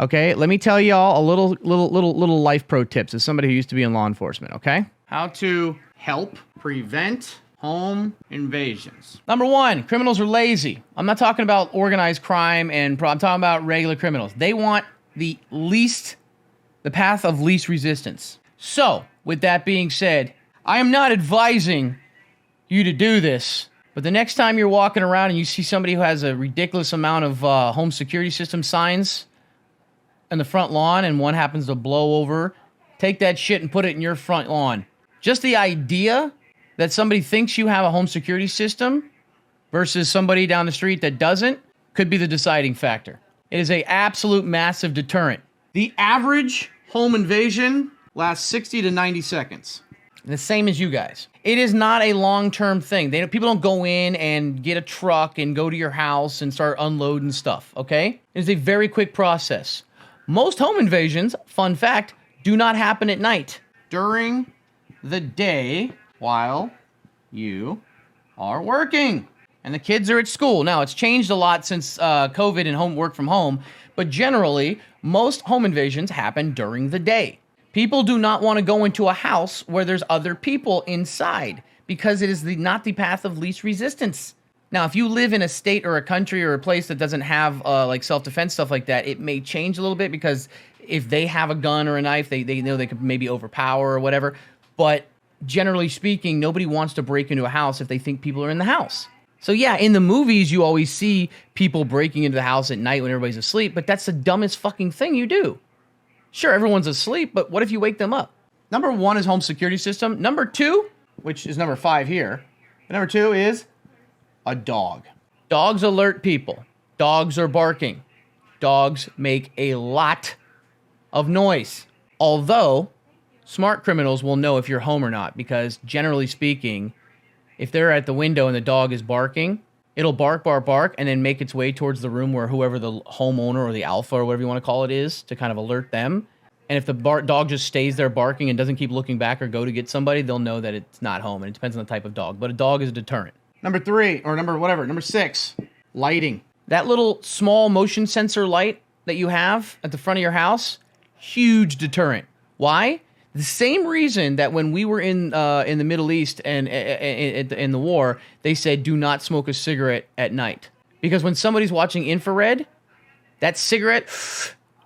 Okay, let me tell y'all a little life pro tips as somebody who used to be in law enforcement, okay? How to help prevent home invasions. Number one, criminals are lazy. I'm not talking about organized crime I'm talking about regular criminals. They want the path of least resistance. So, with that being said, I am not advising you to do this, but the next time you're walking around and you see somebody who has a ridiculous amount of home security system signs in the front lawn and one happens to blow over, take that shit and put it in your front lawn. Just the idea that somebody thinks you have a home security system versus somebody down the street that doesn't could be the deciding factor. It is an absolute massive deterrent. The average home invasion lasts 60 to 90 seconds. The same as you guys. It is not a long-term thing. People don't go in and get a truck and go to your house and start unloading stuff, okay? It is a very quick process. Most home invasions, fun fact, do not happen at night. During the day while you are working and the kids are at school. Now, it's changed a lot since COVID and work from home, but generally, most home invasions happen during the day. People do not want to go into a house where there's other people inside because it is not the path of least resistance. Now, if you live in a state or a country or a place that doesn't have like self-defense stuff like that, it may change a little bit because if they have a gun or a knife, they know they could maybe overpower or whatever. But generally speaking, nobody wants to break into a house if they think people are in the house. So yeah, in the movies, you always see people breaking into the house at night when everybody's asleep, but that's the dumbest fucking thing you do. Sure, everyone's asleep, but what if you wake them up? Number one is home security system. Number two, which is number 5 here, number 2 is a dog. Dogs alert people. Dogs are barking. Dogs make a lot of noise. Although, smart criminals will know if you're home or not, because generally speaking, if they're at the window and the dog is barking, it'll bark, bark, bark, and then make its way towards the room where whoever the homeowner or the alpha or whatever you want to call it is to kind of alert them. And if the dog just stays there barking and doesn't keep looking back or go to get somebody, they'll know that it's not home. And it depends on the type of dog. But a dog is a deterrent. Number 6, lighting. That little small motion sensor light that you have at the front of your house, huge deterrent. Why? The same reason that when we were in the Middle East and in the war, they said do not smoke a cigarette at night. Because when somebody's watching infrared, that cigarette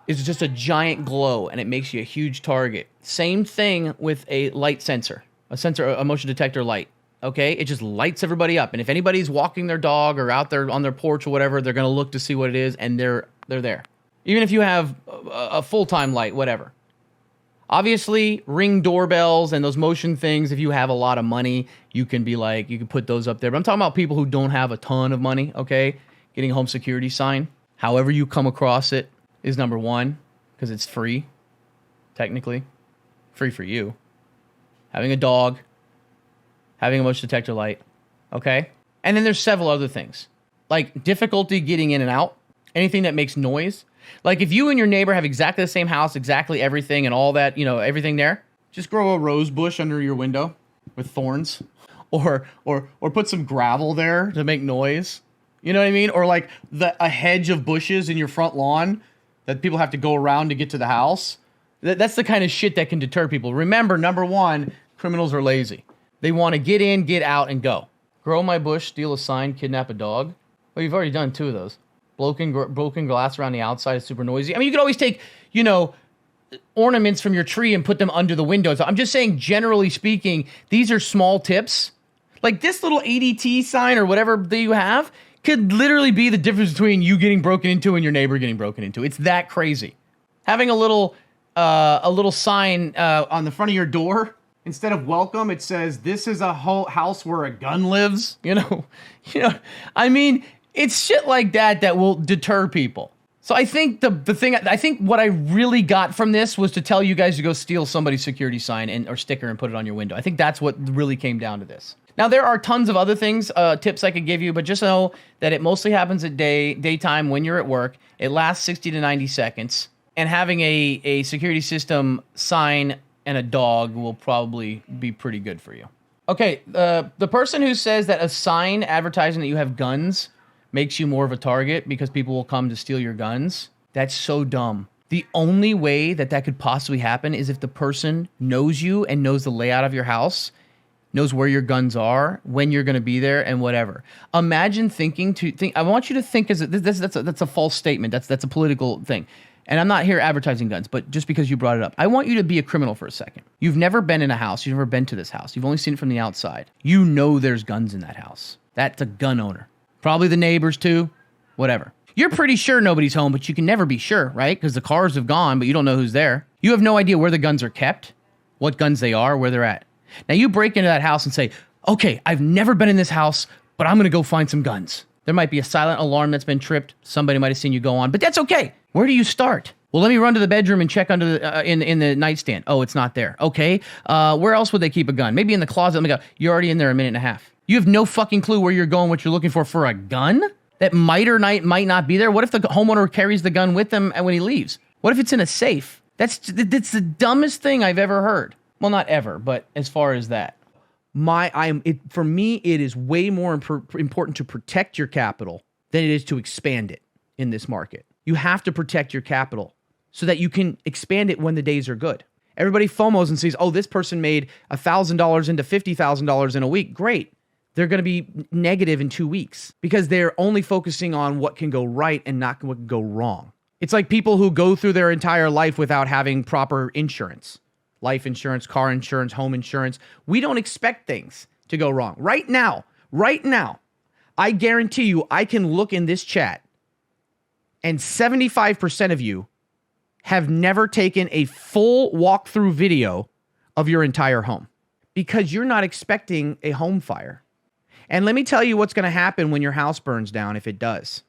is just a giant glow and it makes you a huge target. Same thing with a light sensor, a motion detector light. Okay, it just lights everybody up. And if anybody's walking their dog or out there on their porch or whatever, they're going to look to see what it is, and they're there. Even if you have a full-time light, whatever. Obviously, Ring doorbells and those motion things, if you have a lot of money, you can put those up there. But I'm talking about people who don't have a ton of money, okay? Getting a home security sign, however you come across it, is number 1, because it's free, technically. Free for you. Having a dog, having a motion detector light, okay? And then there's several other things, like difficulty getting in and out, anything that makes noise. Like if you and your neighbor have exactly the same house, exactly everything and all that, everything there, just grow a rose bush under your window with thorns or put some gravel there to make noise. You know what I mean? Or like a hedge of bushes in your front lawn that people have to go around to get to the house. That's the kind of shit that can deter people. Remember, number 1, criminals are lazy. They want to get in, get out, and go. Grow my bush, steal a sign, kidnap a dog. Well, you've already done 2 of those. Broken glass around the outside is super noisy. I mean, you could always take, ornaments from your tree and put them under the windows. I'm just saying, generally speaking, these are small tips. Like this little ADT sign or whatever that you have could literally be the difference between you getting broken into and your neighbor getting broken into. It's that crazy. Having a little sign on the front of your door, instead of welcome, it says, this is a whole house where a gun lives. I mean, it's shit like that will deter people. So I think what I really got from this was to tell you guys to go steal somebody's security sign or sticker and put it on your window. I think that's what really came down to this. Now, there are tons of other things, tips I could give you, but just know that it mostly happens at daytime when you're at work. It lasts 60 to 90 seconds. And having a security system sign and a dog will probably be pretty good for you. Okay, the person who says that a sign advertising that you have guns makes you more of a target because people will come to steal your guns, that's so dumb. The only way that that could possibly happen is if the person knows you and knows the layout of your house, knows where your guns are, when you're going to be there, and whatever. Imagine I want you to think that's a false statement. That's a political thing. And I'm not here advertising guns, but just because you brought it up, I want you to be a criminal for a second. You've never been in a house. You've never been to this house. You've only seen it from the outside. You know there's guns in that house. That's a gun owner. Probably the neighbors too, whatever. You're pretty sure nobody's home, but you can never be sure, right? Because the cars have gone, but you don't know who's there. You have no idea where the guns are kept, what guns they are, where they're at. Now you break into that house and say, okay, I've never been in this house, but I'm going to go find some guns. There might be a silent alarm that's been tripped. Somebody might have seen you go on, but that's okay. Where do you start? Well, let me run to the bedroom and check under the in the nightstand. Oh, it's not there. Okay. Where else would they keep a gun? Maybe in the closet. Let me go. You're already in there a minute and a half. You have no fucking clue where you're going, what you're looking for a gun that might not be there. What if the homeowner carries the gun with them when he leaves? What if it's in a safe? That's the dumbest thing I've ever heard. Well, not ever, but as far as that. For me, it is way more important to protect your capital than it is to expand it in this market. You have to protect your capital so that you can expand it when the days are good. Everybody FOMOs and sees, oh, this person made $1,000 into $50,000 in a week. Great. They're going to be negative in 2 weeks because they're only focusing on what can go right and not what can go wrong. It's like people who go through their entire life without having proper insurance. Life insurance, car insurance, home insurance. We don't expect things to go wrong. Right now, I guarantee you I can look in this chat and 75% of you have never taken a full walkthrough video of your entire home because you're not expecting a home fire. And let me tell you what's going to happen when your house burns down if it does.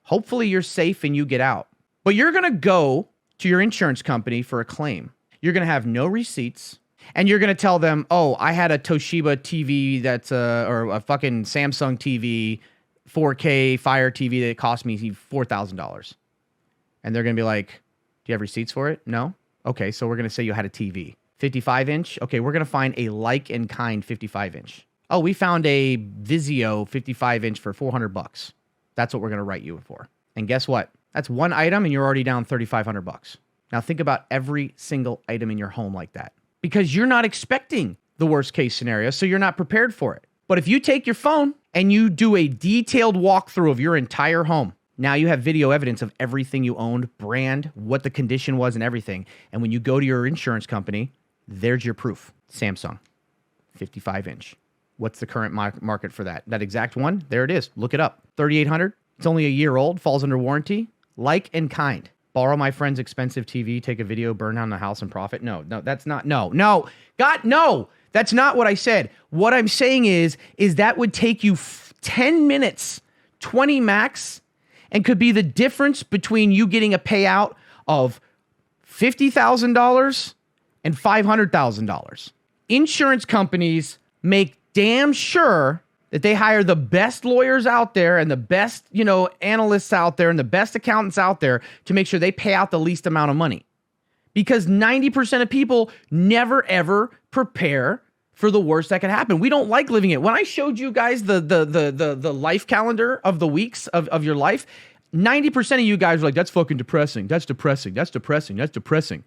Hopefully you're safe and you get out. But you're going to go to your insurance company for a claim. You're going to have no receipts. And you're going to tell them, oh, I had a Toshiba TV or a fucking Samsung TV, 4K Fire TV that cost me $4,000. And they're going to be like, do you have receipts for it? No? Okay, so we're going to say you had a TV. 55-inch? Okay, we're going to find a like and kind 55-inch. Oh, we found a Vizio 55-inch for $400. That's what we're going to write you for. And guess what? That's one item and you're already down $3,500. Now think about every single item in your home like that. Because you're not expecting the worst case scenario, so you're not prepared for it. But if you take your phone and you do a detailed walkthrough of your entire home, now you have video evidence of everything you owned, brand, what the condition was and everything. And when you go to your insurance company, there's your proof. Samsung, 55-inch. What's the current market for that? That exact one? There it is. Look it up. $3,800. It's only a year old. Falls under warranty. Like and kind. Borrow my friend's expensive TV, take a video, burn down the house and profit. No, that's not. No. God, no. That's not what I said. What I'm saying is that would take you 10 minutes, 20 max, and could be the difference between you getting a payout of $50,000 and $500,000. Insurance companies make damn sure that they hire the best lawyers out there and the best, analysts out there and the best accountants out there to make sure they pay out the least amount of money. Because 90% of people never, ever prepare for the worst that could happen. We don't like living it. When I showed you guys the life calendar of the weeks of your life, 90% of you guys were like, that's fucking depressing. That's depressing. That's depressing. That's depressing.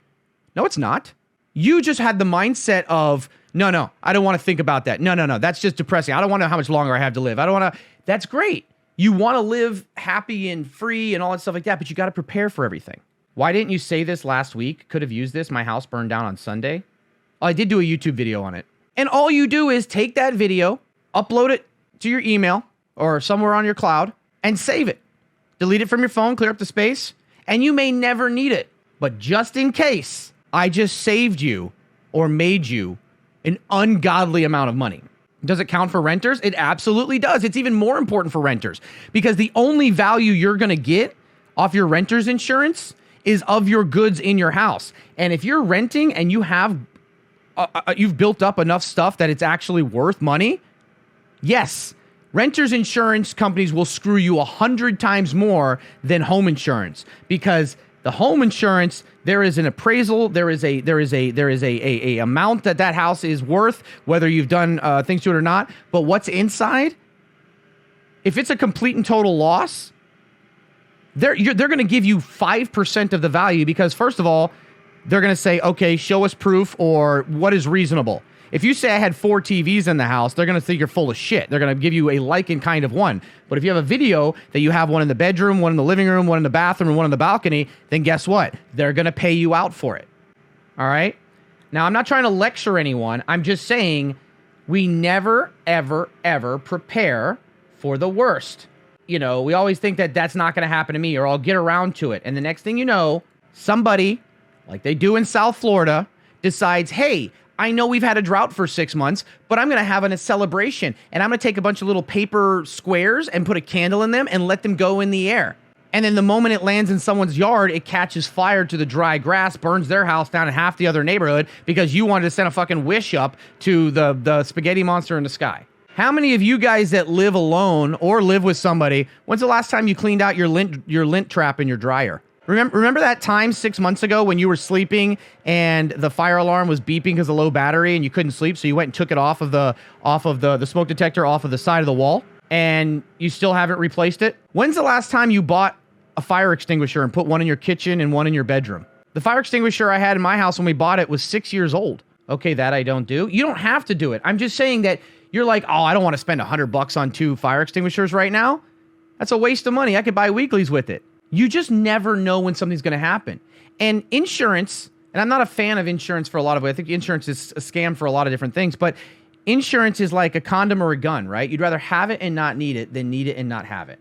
No, it's not. You just had the mindset of, no, I don't want to think about that. No, that's just depressing. I don't want to know how much longer I have to live. I don't want to. That's great. You want to live happy and free and all that stuff like that, but you got to prepare for everything. Why didn't you say this last week? Could have used this. My house burned down on Sunday. Oh, I did do a YouTube video on it. And all you do is take that video, upload it to your email or somewhere on your cloud and save it. Delete it from your phone, clear up the space, and you may never need it. But just in case, I just saved you or made you an ungodly amount of money. Does it count for renters? It absolutely does. It's even more important for renters because the only value you're going to get off your renter's insurance is of your goods in your house. And if you're renting and you have, you've built up enough stuff that it's actually worth money, yes, renters insurance companies will screw you 100 times more than home insurance because the home insurance, there is an appraisal, there is a amount that house is worth, whether you've done things to it or not. But what's inside, if it's a complete and total loss, they're going to give you 5% of the value because, first of all, they're going to say, okay, show us proof or what is reasonable. If you say I had 4 TVs in the house, they're going to think you're full of shit. They're going to give you a like and kind of one. But if you have a video that you have one in the bedroom, one in the living room, one in the bathroom, and one in the balcony, then guess what? They're going to pay you out for it. All right? Now, I'm not trying to lecture anyone. I'm just saying we never, ever, ever prepare for the worst. You know, we always think that that's not going to happen to me or I'll get around to it. And the next thing you know, somebody, like they do in South Florida, decides, hey, I know we've had a drought for 6 months, but I'm going to have a celebration. And I'm going to take a bunch of little paper squares and put a candle in them and let them go in the air. And then the moment it lands in someone's yard, it catches fire to the dry grass, burns their house down and half the other neighborhood because you wanted to send a fucking wish up to the spaghetti monster in the sky. How many of you guys that live alone or live with somebody, when's the last time you cleaned out your lint trap in your dryer? Remember that time 6 months ago when you were sleeping and the fire alarm was beeping because of low battery and you couldn't sleep, so you went and took it off of the smoke detector off of the side of the wall and you still haven't replaced it? When's the last time you bought a fire extinguisher and put one in your kitchen and one in your bedroom? The fire extinguisher I had in my house when we bought it was 6 years old. Okay, that I don't do. You don't have to do it. I'm just saying that you're like, oh, I don't want to spend $100 on 2 fire extinguishers right now. That's a waste of money. I could buy weeklies with it. You just never know when something's going to happen. And insurance, and I'm not a fan of insurance for a lot of ways. I think insurance is a scam for a lot of different things, but insurance is like a condom or a gun, right? You'd rather have it and not need it than need it and not have it.